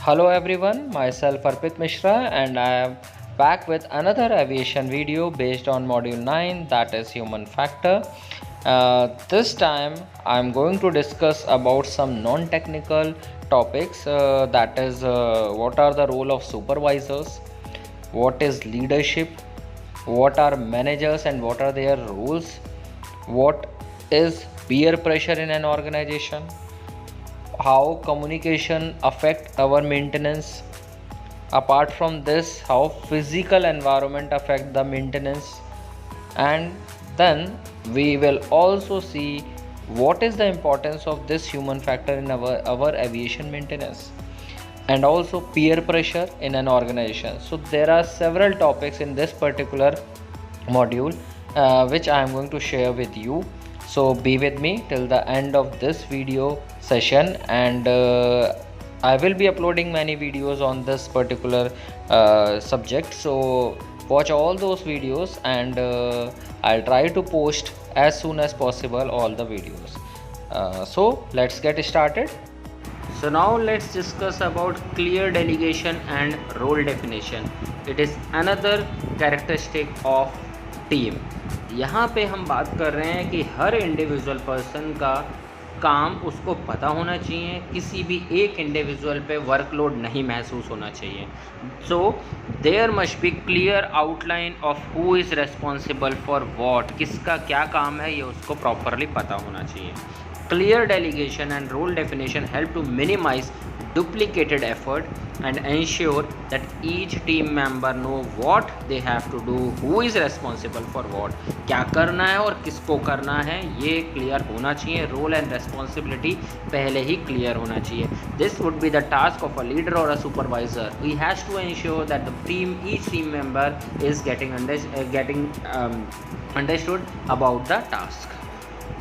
Hello everyone, myself Arpit Mishra and I am back with another aviation video based on module 9, that is human factor. This time I am going to discuss about some non-technical topics, that is what are the role of supervisors, what is leadership, what are managers and what are their roles, what is peer pressure in an organization, how communication affect our maintenance. Apart from this, how physical environment affect the maintenance, and then we will also see what is the importance of this human factor in our aviation maintenance, and also peer pressure in an organization. So there are several topics in this particular module which I am going to share with you. So be with me till the end of this video session, and I will be uploading many videos on this particular subject. So watch all those videos, and I'll try to post as soon as possible all the videos. So let's get started. So now let's discuss about clear delegation and role definition. It is another characteristic of team. यहाँ पे हम बात कर रहे हैं कि हर individual person का काम उसको पता होना चाहिए, किसी भी एक इंडिविजुअल पे वर्कलोड नहीं महसूस होना चाहिए. So there must be clear outline of who is responsible for what, किसका क्या काम है ये उसको प्रॉपरली पता होना चाहिए. Clear delegation and role definition help to minimize duplicated effort and ensure that each team member know what they have to do, who is responsible for what, क्या करना है और किसको करना है ये क्लियर होना चाहिए. रोल एंड रेस्पॉन्सिबिलिटी पहले ही क्लियर होना चाहिए. This would be the task of a leader और a supervisor. He has to ensure that the each team member is getting understood about the task.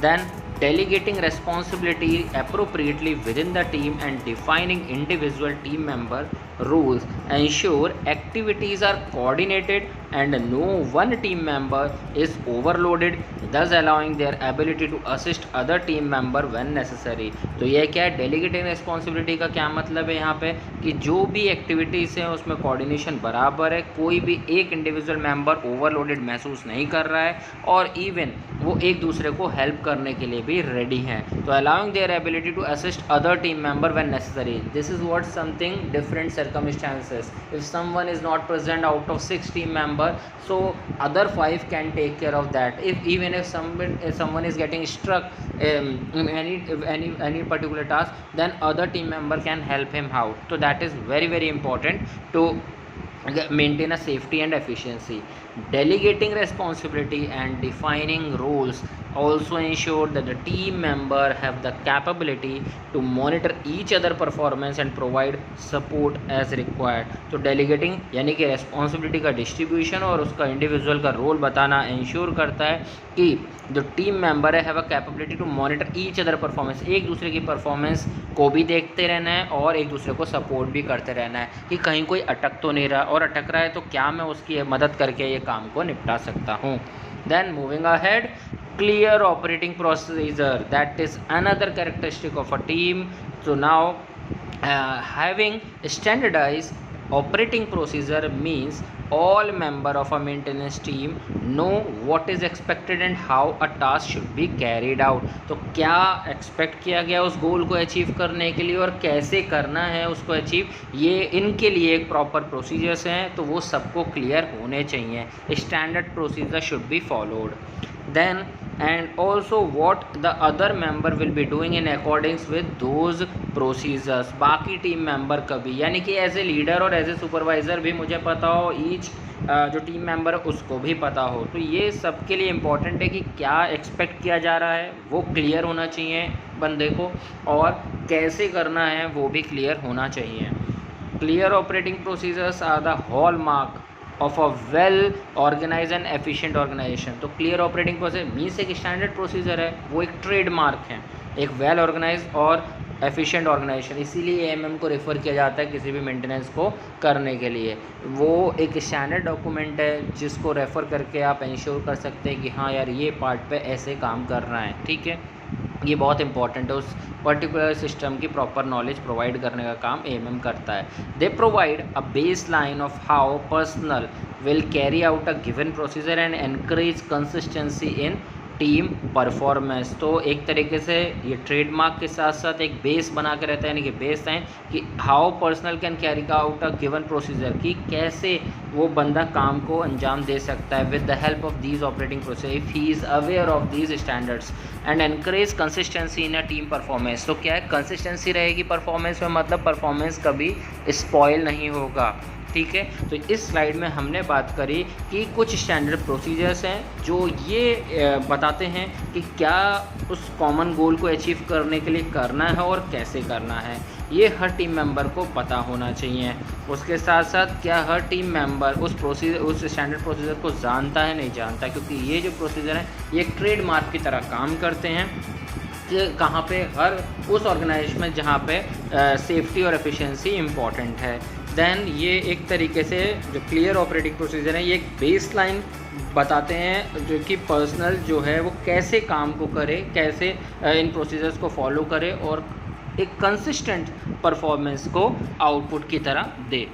Then delegating responsibility appropriately within the team and defining individual team member roles ensure activities are coordinated and no one team member is overloaded, thus allowing their ability to assist other team member when necessary. तो ये क्या है, delegating responsibility का क्या मतलब है यहाँ पे कि जो भी एक्टिविटीज़ हैं उसमें कोऑर्डिनेशन बराबर है, कोई भी एक इंडिविजुअल मेंबर ओवरलोडेड महसूस नहीं कर रहा है और इवन वो एक दूसरे को हेल्प करने के लिए भी रेडी हैं. तो allowing their ability to assist other team member when necessary. This is what something different circumstances. If someone is not present out of 6 team member, so other 5 can take care of that. If someone is getting stuck in any particular task, then other team member can help him out. So that is very important to maintain a safety and efficiency. Delegating responsibility and defining roles also ensure that the team member have the capability to monitor each other performance and provide support as required. तो delegating यानी कि responsibility का distribution और उसका individual का role बताना ensure करता है कि जो टीम मेंबर है have a capability to monitor each other performance, एक दूसरे की परफॉर्मेंस को भी देखते रहना है और एक दूसरे को सपोर्ट भी करते रहना है कि कहीं कोई अटक तो नहीं रहा, और अटक रहा है तो क्या मैं उसकी मदद करके ये काम को निपटा सकता हूँ. Then moving ahead, clear operating procedure, that is another characteristic of a team. So now having standardized operating procedure means all member of a maintenance team know what is expected and how a task should be carried out. तो क्या expect किया गया उस गोल को achieve करने के लिए और कैसे करना है उसको अचीव, ये इनके लिए एक प्रॉपर प्रोसीजर्स हैं, तो वो सबको क्लियर होने चाहिए. Standard procedure should be followed. Then and also what the other member will be doing in accordance with those procedures. बाकी टीम मेंबर का भी, यानी कि एज ए लीडर और एज ए सुपरवाइज़र भी मुझे पता हो, ईच जो टीम मेंबर है उसको भी पता हो. तो ये सबके लिए इम्पॉर्टेंट है कि क्या एक्सपेक्ट किया जा रहा है वो क्लियर होना चाहिए बंदे को, और कैसे करना है वो भी क्लियर होना चाहिए. Clear operating procedures are the hallmark of a well organise and efficient organisation. तो क्लियर ऑपरेटिंग प्रोसेस मीन्स एक स्टैंडर्ड प्रोसीजर है, वो एक ट्रेडमार्क है एक वेल ऑर्गेनाइज और एफिशिएंट ऑर्गेनाइजेशन. इसीलिए एएमएम को रेफ़र किया जाता है किसी भी मेंटेनेंस को करने के लिए. वो एक स्टैंडर्ड डॉक्यूमेंट है जिसको रेफ़र करके आप इंश्योर कर सकते हैं कि हाँ यार ये पार्ट पे ऐसे काम करना है. ठीक है. ये बहुत इंपॉर्टेंट है, उस पर्टिकुलर सिस्टम की प्रॉपर नॉलेज प्रोवाइड करने का काम एएमएम करता है। They provide a base line of how personal will carry out a given procedure and encourage consistency in team performance. तो एक तरीके से ये ट्रेडमार्क के साथ साथ एक बेस बना के रहता है, यानी कि बेस लाइन कि how personal can carry out a given procedure, कि कैसे वो बंदा काम को अंजाम दे सकता है with the help of these operating procedure if he is aware of these standards and encourage consistency in a team performance. तो क्या है, कंसिस्टेंसी रहेगी परफॉर्मेंस में, मतलब परफॉर्मेंस कभी स्पॉइल नहीं होगा। ठीक है, तो इस स्लाइड में हमने बात करी कि कुछ स्टैंडर्ड प्रोसीजर्स हैं जो ये बताते हैं कि क्या उस कॉमन गोल को अचीव करने के लिए करना है और कैसे करना है। ये हर टीम मेंबर को पता होना चाहिए। उसके साथ साथ क्या हर टीम मेंबर उस स्टैंडर्ड प्रोसीजर को जानता है, नहीं जानता, क्योंकि ये जो प्रोसीजर है ये एक ट्रेडमार्क की तरह काम करते हैं कि कहाँ पे हर उस ऑर्गेनाइजेशन में जहाँ पे सेफ्टी और एफिशिएंसी इम्पॉर्टेंट है। देन ये एक तरीके से जो क्लियर ऑपरेटिंग प्रोसीजर है ये एक बेस लाइन बताते हैं जो कि पर्सनल जो है वो कैसे काम को करे, कैसे इन प्रोसीजर्स को फॉलो करे और एक कंसिस्टेंट परफॉर्मेंस को आउटपुट की तरह दे।